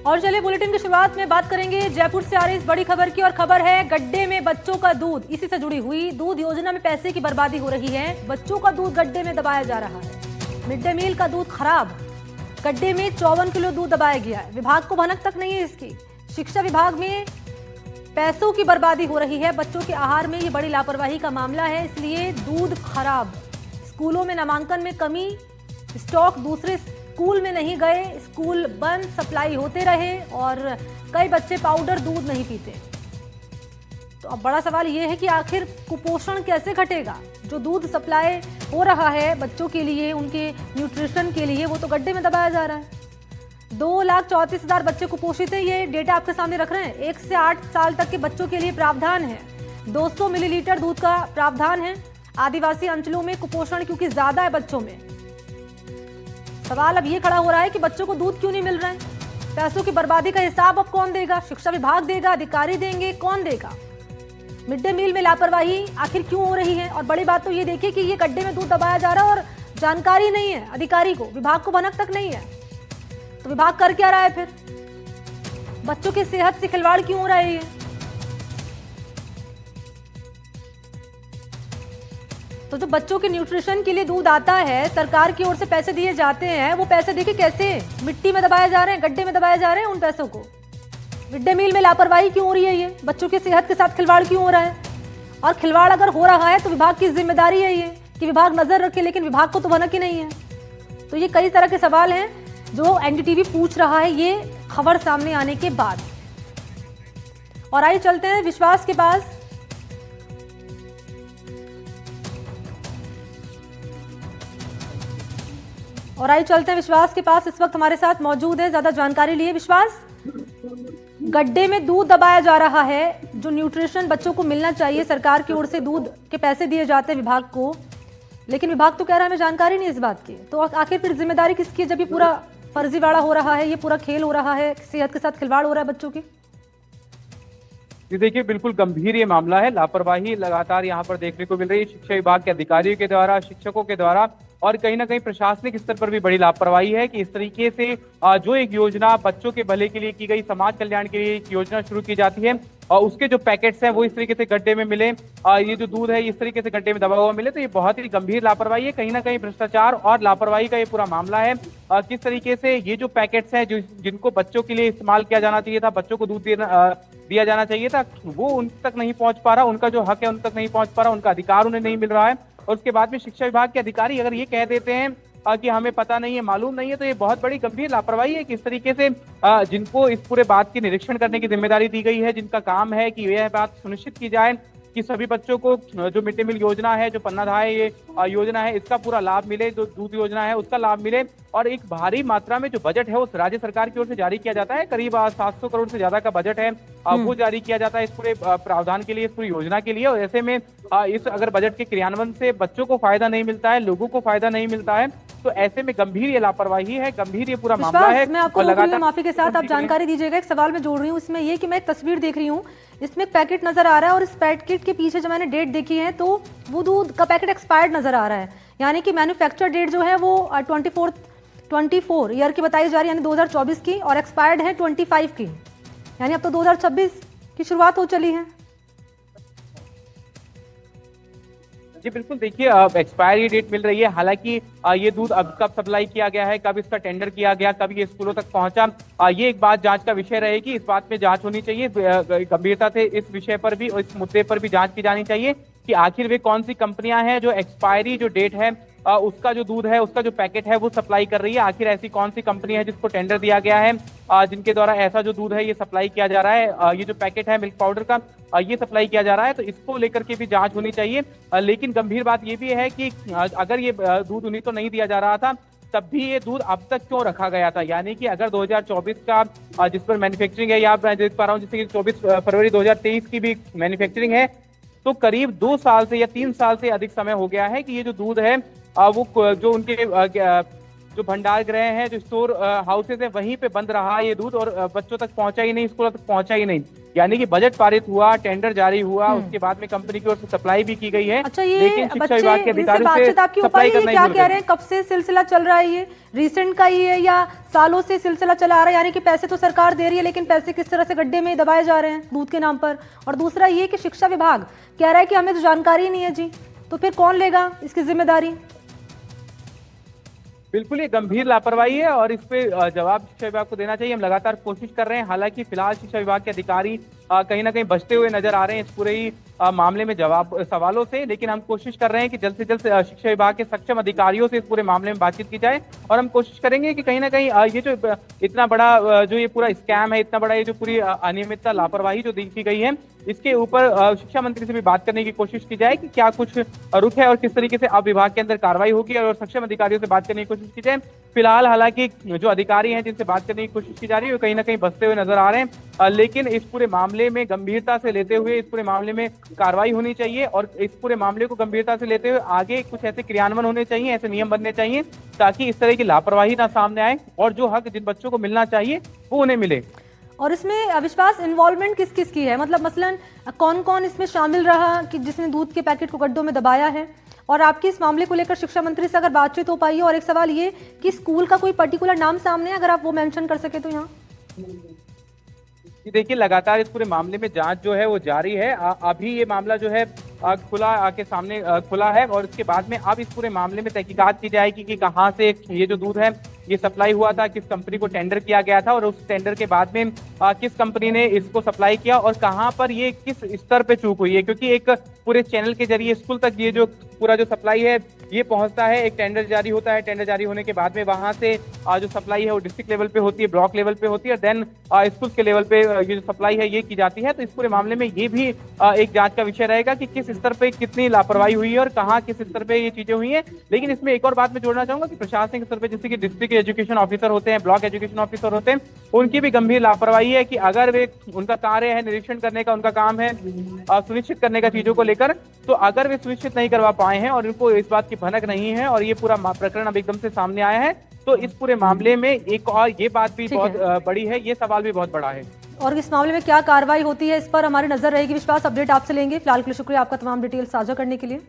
और चलिए बुलेटिन की शुरुआत में बात करेंगे जयपुर से आ रही इस बड़ी खबर की। और खबर है गड्ढे में बच्चों का दूध, इसी से जुड़ी हुई दूध योजना में पैसे की बर्बादी हो रही है। बच्चों का दूध गड्ढे में दबाया जा रहा है। मिड डे मील का दूध खराब, गड्ढे में 54 किलो दूध दबाया गया है। विभाग को भनक तक नहीं है इसकी। शिक्षा विभाग में पैसों की बर्बादी हो रही है। बच्चों के आहार में ये बड़ी लापरवाही का मामला है, इसलिए दूध खराब। स्कूलों में नामांकन में कमी, स्टॉक दूसरे स्कूल में नहीं गए, स्कूल बंद, सप्लाई होते रहे और कई बच्चे पाउडर दूध नहीं पीते। तो अब बड़ा सवाल ये है कि आखिर कुपोषण कैसे घटेगा। जो दूध सप्लाई हो रहा है बच्चों के लिए, उनके न्यूट्रिशन के लिए, वो तो गड्ढे में दबाया जा रहा है। 2,34,000 बच्चे कुपोषित हैं, ये डेटा आपके सामने रख रहे हैं। 1 से 8 साल तक के बच्चों के लिए प्रावधान है। 200 मिलीलीटर दूध का प्रावधान है। आदिवासी अंचलों में कुपोषण क्योंकि ज्यादा है बच्चों में। सवाल अब ये खड़ा हो रहा है कि बच्चों को दूध क्यों नहीं मिल रहा है। पैसों की बर्बादी का हिसाब अब कौन देगा? शिक्षा विभाग देगा, अधिकारी देंगे, कौन देगा? मिड डे मील में लापरवाही आखिर क्यों हो रही है? और बड़ी बात तो ये देखिए कि ये गड्ढे में दूध दबाया जा रहा है और जानकारी नहीं है अधिकारी को, विभाग को भनक तक नहीं है। तो विभाग कर क्या रहा है फिर? बच्चों की सेहत से खिलवाड़ क्यों हो रहा है ये? तो जो बच्चों के न्यूट्रिशन के लिए दूध आता है, सरकार की ओर से पैसे दिए जाते हैं, वो पैसे देखिए कैसे मिट्टी में दबाए जा रहे हैं, गड्ढे में दबाए जा रहे हैं उन पैसों को। मिड डे मील में लापरवाही क्यों हो रही है? ये बच्चों की सेहत के साथ खिलवाड़ क्यों हो रहा है? और खिलवाड़ अगर हो रहा है तो विभाग की जिम्मेदारी है ये कि विभाग नजर रखे, लेकिन विभाग को तो भनक ही नहीं है। तो ये कई तरह के सवाल हैं जो एनडीटीवी पूछ रहा है ये खबर सामने आने के बाद। और आइए चलते हैं विश्वास के पास। विश्वास के पास इस वक्त हमारे साथ मौजूद है ज्यादा जानकारी लिए। विश्वास, गड्ढे में दूध दबाया जा रहा है, जो न्यूट्रिशन बच्चों को मिलना चाहिए, सरकार की ओर से दूध के पैसे दिए जाते हैं विभाग को, लेकिन विभाग तो कह रहा है हमें जानकारी नहीं इस बात की। तो आखिर फिर जिम्मेदारी किसकी है जब ये पूरा फर्जीवाड़ा हो रहा है, ये पूरा खेल हो रहा है, सेहत के साथ खिलवाड़ हो रहा है बच्चों की? जी देखिए, बिल्कुल गंभीर ये मामला है। लापरवाही लगातार यहाँ पर देखने को मिल रही है शिक्षा विभाग के अधिकारियों के द्वारा, शिक्षकों के द्वारा, और कहीं ना कहीं प्रशासनिक स्तर पर भी बड़ी लापरवाही है कि इस तरीके से जो एक योजना बच्चों के भले के लिए की गई, समाज कल्याण के लिए एक योजना शुरू की जाती है और उसके जो पैकेट्स हैं वो इस तरीके से गड्ढे में मिले, ये जो दूध है इस तरीके से गड्ढे में दबा हुआ मिले, तो ये बहुत ही गंभीर लापरवाही है। कहीं ना कहीं भ्रष्टाचार और लापरवाही का ये पूरा मामला है। किस तरीके से ये जो पैकेट्स हैं जिनको बच्चों के लिए इस्तेमाल किया जाना चाहिए था, बच्चों को दूध दिया जाना चाहिए था, वो उन तक नहीं पहुंच पा रहा, उनका जो हक है उन तक नहीं पहुंच पा रहा, उनका अधिकार उन्हें नहीं मिल रहा है। और उसके बाद में शिक्षा विभाग के अधिकारी अगर ये कह देते हैं कि हमें पता नहीं है, मालूम नहीं है, तो ये बहुत बड़ी गंभीर लापरवाही है। किस तरीके से जिनको इस पूरे बात की निरीक्षण करने की जिम्मेदारी दी गई है, जिनका काम है कि यह बात सुनिश्चित की जाए कि सभी बच्चों को जो मिड डे मील योजना है, जो पन्नाधाय ये योजना है, इसका पूरा लाभ मिले, जो दूध योजना है उसका लाभ मिले। और एक भारी मात्रा में जो बजट है उस राज्य सरकार की ओर से जारी किया जाता है, करीब 700 करोड़ से ज्यादा का बजट है, वो जारी किया जाता है इस पूरे प्रावधान के लिए, इस पूरी योजना के लिए। और ऐसे में इस अगर बजट के क्रियान्वयन से बच्चों को फायदा नहीं मिलता है, लोगों को फायदा नहीं मिलता है, तो ऐसे में गंभीर ये लापरवाही है, गंभीर ये पूरा मामला है। मैं आपको माफी के साथ आप जानकारी दीजिएगा। एक सवाल मैं जोड़ रही हूँ इसमें, ये कि मैं एक तस्वीर देख रही हूँ, इसमें एक पैकेट नजर आ रहा है और इस पैकेट के पीछे जो मैंने डेट देखी है तो वो दूध का पैकेट एक्सपायर्ड नजर आ रहा है, यानी कि मैन्युफैक्चर डेट जो है वो 24 ईयर की बताई जा रही है, यानी 2024 की, और एक्सपायर्ड है 25 की, यानी अब तो 2026 की शुरुआत हो चली है। जी बिल्कुल, देखिए एक्सपायरी डेट मिल रही है। हालांकि ये दूध अब कब सप्लाई किया गया है, कब इसका टेंडर किया गया, कब ये स्कूलों तक पहुंचा, ये एक बात जांच का विषय रहेगी। इस बात में जांच होनी चाहिए, गंभीरता से इस विषय पर भी और इस मुद्दे पर भी जांच की जानी चाहिए कि आखिर वे कौन सी कंपनियां हैं जो एक्सपायरी जो डेट है उसका जो दूध है, उसका जो पैकेट है वो सप्लाई कर रही है। आखिर ऐसी कौन सी कंपनी है जिसको टेंडर दिया गया है, जिनके द्वारा ऐसा जो दूध है ये सप्लाई किया जा रहा है, ये जो पैकेट है मिल्क पाउडर का ये सप्लाई किया जा रहा है, तो इसको लेकर के भी जांच होनी चाहिए। लेकिन गंभीर बात ये भी है कि अगर ये दूध उन्हीं तो नहीं दिया जा रहा था, तब भी ये दूध अब तक क्यों रखा गया था? यानी कि अगर 2024 का जिस पर मैन्युफैक्चरिंग है, या मैं देख पा रहा हूँ जैसे कि 24 फरवरी 2023 की भी मैन्युफैक्चरिंग है, तो करीब 2 साल से या 3 साल से अधिक समय हो गया है कि ये जो दूध है वो जो उनके जो भंडार गृह है, जो स्टोर हाउसेज है, वहीं पे बंद रहा ये दूध और बच्चों तक पहुंचा ही नहीं, स्कूलों तक पहुंचा ही नहीं। यानी कि बजट पारित हुआ, टेंडर जारी हुआ, उसके बाद में कंपनी की ओर से सप्लाई भी की गई है। अच्छा, ये लेकिन शिक्षा विभाग के बच्चे अधिकारियों से बातचीत आपकी हो सप्लाई पाई है, करना ये ही क्या भूल कह गए। रहे हैं? कब से सिलसिला चल रहा है? ये रिसेंट का ही है या सालों से सिलसिला चला आ रहा है? यानी कि पैसे तो सरकार दे रही है, लेकिन पैसे किस तरह से गड्ढे में दबाए जा रहे हैं दूध के नाम पर। और दूसरा ये कि शिक्षा विभाग कह रहा है कि हमें तो जानकारी नहीं है जी, तो फिर कौन लेगा इसकी जिम्मेदारी? बिल्कुल ये गंभीर लापरवाही है और इस पे जवाब शिक्षा विभाग को देना चाहिए। हम लगातार कोशिश कर रहे हैं, हालांकि फिलहाल शिक्षा विभाग के अधिकारी कहीं ना कहीं बचते हुए नजर आ रहे हैं इस पूरे ही मामले में सवालों से। लेकिन हम कोशिश कर रहे हैं कि जल्द से जल्द शिक्षा विभाग के सक्षम अधिकारियों से इस पूरे मामले में बातचीत की जाए और हम कोशिश करेंगे कि कहीं ना कहीं ये जो इतना बड़ा जो ये पूरा स्कैम है, इतना बड़ा ये जो पूरी अनियमितता, लापरवाही जो देखी गई है, इसके ऊपर शिक्षा मंत्री से भी बात करने की कोशिश की जाए कि क्या कुछ रुख है और किस तरीके से अब विभाग के अंदर कार्रवाई होगी और सक्षम अधिकारियों से बात करने की कोशिश की जाए। फिलहाल हालांकि जो अधिकारी हैं जिनसे बात करने की कोशिश की जा रही है वो कहीं ना कहीं बचते हुए नजर आ रहे हैं, लेकिन इस पूरे मामले में गंभीरता से लेते हुए इस पूरे मामले में कार्रवाई होनी चाहिए और इस पूरे मामले को गंभीरता से लेते हुए आगे कुछ ऐसे क्रियान्वयन होने चाहिए, ऐसे नियम बनने चाहिए ताकि इस तरह की लापरवाही ना सामने आए और जो हक जिन बच्चों को मिलना चाहिए वो उन्हें मिले। और इसमें अविश्वास इन्वॉल्वमेंट किस किस की है? मतलब मसलन कौन कौन इसमें शामिल रहा कि जिसने दूध के पैकेट को गड्ढों में दबाया है? और आपकी इस मामले को लेकर शिक्षा मंत्री से अगर बातचीत हो पाई है? और एक सवाल ये कि स्कूल का कोई पर्टिकुलर नाम सामने है, अगर आप वो मेंशन कर सके तो यहाँ। देखिए लगातार इस पूरे मामले में जांच जो है वो जारी है। अभी ये मामला जो है खुला आके सामने खुला है और इसके बाद में अब इस पूरे मामले में तहकीकात की जाएगी कि कहां से ये जो दूध है ये सप्लाई हुआ था, किस कंपनी को टेंडर किया गया था और उस टेंडर के बाद में किस कंपनी ने इसको सप्लाई किया और कहां पर ये किस स्तर पे चूक हुई है। क्योंकि एक पूरे चैनल के जरिए स्कूल तक ये जो पूरा जो सप्लाई है ये पहुंचता है, एक टेंडर जारी होता है, टेंडर जारी होने के बाद में वहां से जो सप्लाई है वो डिस्ट्रिक्ट लेवल पे होती है, ब्लॉक लेवल पे होती है, देन स्कूल के लेवल पे ये जो सप्लाई है ये की जाती है। तो इस पूरे मामले में ये भी एक जांच का विषय रहेगा कि किस स्तर पे कितनी लापरवाही हुई है और कहाँ किस स्तर पे ये चीजें हुई हैं। लेकिन इसमें एक और बात मैं जोड़ना चाहूंगा कि प्रशासनिक स्तर पे जैसे कि डिस्ट्रिक्ट एजुकेशन ऑफिसर होते हैं, ब्लॉक एजुकेशन ऑफिसर होते हैं, उनकी भी गंभीर लापरवाही है कि अगर वे उनका कार्य है निरीक्षण करने का, उनका काम है सुनिश्चित करने का चीजों को लेकर, तो अगर वे सुनिश्चित नहीं करवा पाए हैं और उनको इस बात की भनक नहीं है और ये पूरा प्रकरण अब एकदम से सामने आया है, तो इस पूरे मामले में एक और ये बात भी बहुत बड़ी है, ये सवाल भी बहुत बड़ा है। और इस मामले में क्या कार्रवाई होती है इस पर हमारी नजर रहेगी। विश्वास, अपडेट आपसे लेंगे। फिलहाल के लिए शुक्रिया आपका तमाम डिटेल साझा करने के लिए।